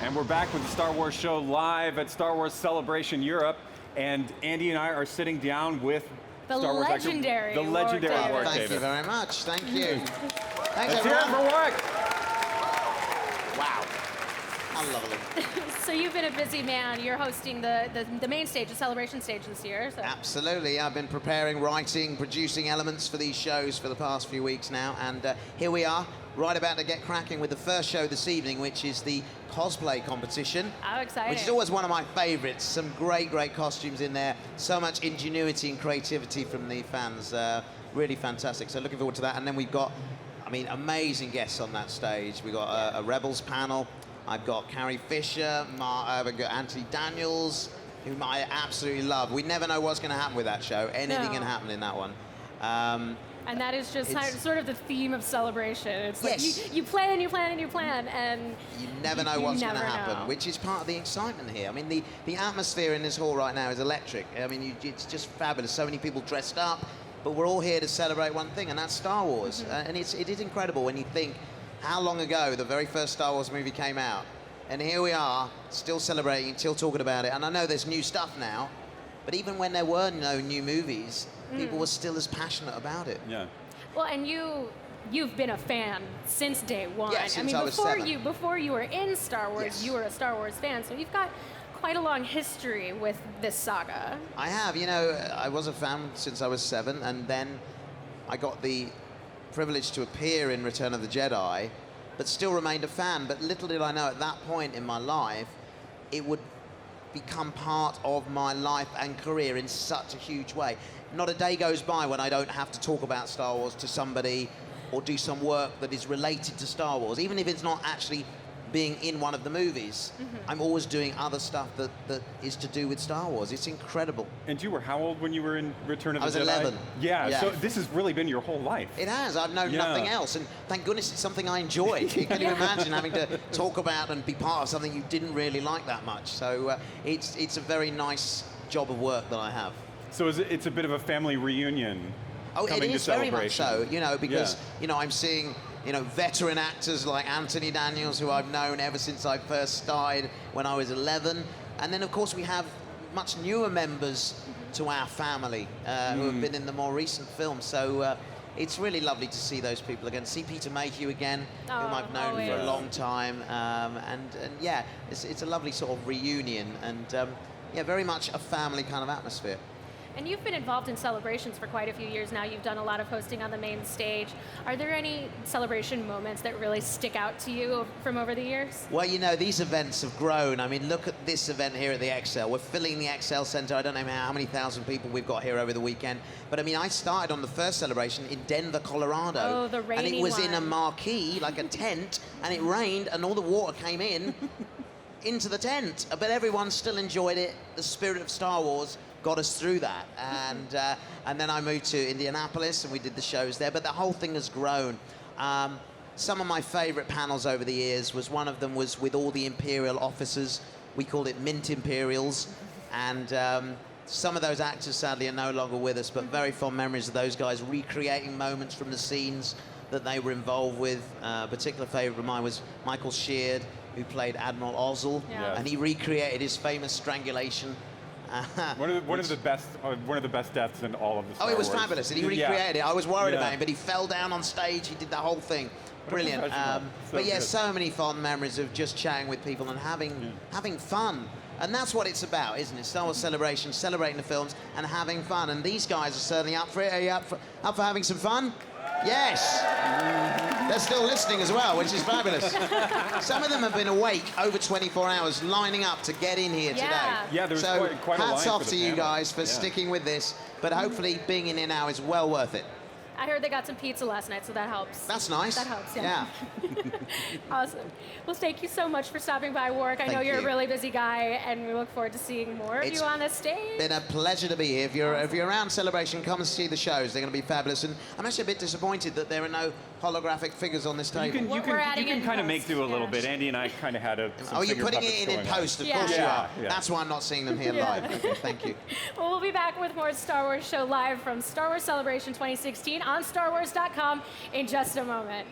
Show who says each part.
Speaker 1: And we're back with the Star Wars show live at Star Wars Celebration Europe. And Andy and I are sitting down with
Speaker 2: the
Speaker 1: Star Wars
Speaker 2: legendary
Speaker 1: actor, the legendary Warwick Davis.
Speaker 3: Thank you very much. Thank you. Thanks,
Speaker 1: Let's hear it for Warwick.
Speaker 3: Wow. How lovely.
Speaker 2: So you've been a busy man. You're hosting the main stage, the celebration stage this year. So.
Speaker 3: Absolutely. I've been preparing, writing, producing elements for these shows for the past few weeks now. And here we are, right about to get cracking with the first show this evening, which is the cosplay competition.
Speaker 2: How exciting.
Speaker 3: Which is always one of my favorites. Some great, great costumes in there. So much ingenuity and creativity from the fans. Really fantastic. So looking forward to that. And then we've got, I mean, amazing guests on that stage. We've got a Rebels panel. I've got Carrie Fisher, I've got Anthony Daniels, whom I absolutely love. We never know what's going to happen with that show. Anything can happen in that one.
Speaker 2: And that is just sort of the theme of Celebration. It's like you plan and you plan and you plan, and
Speaker 3: you never know what's going to happen, which is part of the excitement here. I mean, the atmosphere in this hall right now is electric. I mean, it's just fabulous. So many people dressed up, but we're all here to celebrate one thing, and that's Star Wars. And it is incredible when you think how long ago the very first Star Wars movie came out. And here we are, still celebrating, still talking about it. And I know there's new stuff now, but even when there were no new movies, people were still as passionate about it.
Speaker 1: Yeah.
Speaker 2: Well, and you've been a fan since day one.
Speaker 3: Yeah, since
Speaker 2: I mean,
Speaker 3: I was 7.
Speaker 2: before you were in Star Wars, you were a Star Wars fan. So you've got quite a long history with this saga.
Speaker 3: I have. You know, I was a fan since I was 7, and then I got the privilege to appear in Return of the Jedi, but still remained a fan. But little did I know at that point in my life, it would become part of my life and career in such a huge way. Not a day goes by when I don't have to talk about Star Wars to somebody or do some work that is related to Star Wars, even if it's not actually being in one of the movies. I'm always doing other stuff that is to do with Star Wars. It's incredible.
Speaker 1: And you were how old when you were in Return of the Jedi?
Speaker 3: I was 11.
Speaker 1: Yeah, so this has really been your whole life.
Speaker 3: It has. I've known nothing else, and thank goodness it's something I enjoy. Can you imagine having to talk about and be part of something you didn't really like that much? So it's a very nice job of work that I have.
Speaker 1: So it's a bit of a family reunion.
Speaker 3: Oh, it is very much so. You know, because you know I'm seeing veteran actors like Anthony Daniels, who I've known ever since I first started when I was 11, and then of course we have much newer members to our family who have been in the more recent films. So it's really lovely to see those people again. See Peter Mayhew again, whom I've known for a long time, and yeah, it's a lovely sort of reunion, and yeah, very much a family kind of atmosphere.
Speaker 2: And you've been involved in celebrations for quite a few years now. You've done a lot of hosting on the main stage. Are there any celebration moments that really stick out to you from over the years?
Speaker 3: Well, you know, these events have grown. I mean, look at this event here at the XL. We're filling the XL Center. I don't know how many thousand people we've got here over the weekend. But I mean, I started on the first celebration in Denver, Colorado.
Speaker 2: Oh, the rainy
Speaker 3: And it was
Speaker 2: one.
Speaker 3: in a marquee, like a tent, and it rained, and all the water came in into the tent. But everyone still enjoyed it. The spirit of Star Wars got us through that, and then I moved to Indianapolis and we did the shows there, but the whole thing has grown. Some of my favorite panels over the years one of them was with all the Imperial officers. We called it Mint Imperials, and some of those actors sadly are no longer with us, but very fond memories of those guys recreating moments from the scenes that they were involved with. A particular favorite of mine was Michael Sheard, who played Admiral Ozzel, and he recreated his famous strangulation.
Speaker 1: One of the best deaths in all of the Star Wars.
Speaker 3: Oh, it was fabulous, and he recreated it. I was worried about him, but he fell down on stage. He did the whole thing. Brilliant. But yeah, so many fond memories of just chatting with people and having fun. And that's what it's about, isn't it? Star Wars Celebration, celebrating the films and having fun. And these guys are certainly up for it. Are you up for having some fun? Yes. They're still listening as well, which is fabulous. Some of them have been awake over 24 hours, lining up to get in here today.
Speaker 1: Yeah, there's
Speaker 3: so
Speaker 1: quite a line
Speaker 3: hats off
Speaker 1: for
Speaker 3: to
Speaker 1: the
Speaker 3: you
Speaker 1: panel.
Speaker 3: guys for sticking with this, but hopefully being in here now is well worth it.
Speaker 2: I heard they got some pizza last night, so that helps.
Speaker 3: That's nice.
Speaker 2: That helps, yeah. Awesome. Well, thank you so much for stopping by, Warwick. I know you're a really busy guy, and we look forward to seeing more of you on the stage.
Speaker 3: It's been a pleasure to be here. If you're around Celebration, come and see the shows. They're going to be fabulous. And I'm actually a bit disappointed that there are no holographic figures on this table.
Speaker 1: You can kind of make do a little bit. Andy and I kind of had
Speaker 3: Oh, you're putting it in post, of course you are. That's why I'm not seeing them here live. Okay, thank you.
Speaker 2: Well, we'll be back with more Star Wars Show live from Star Wars Celebration 2016 on StarWars.com in just a moment.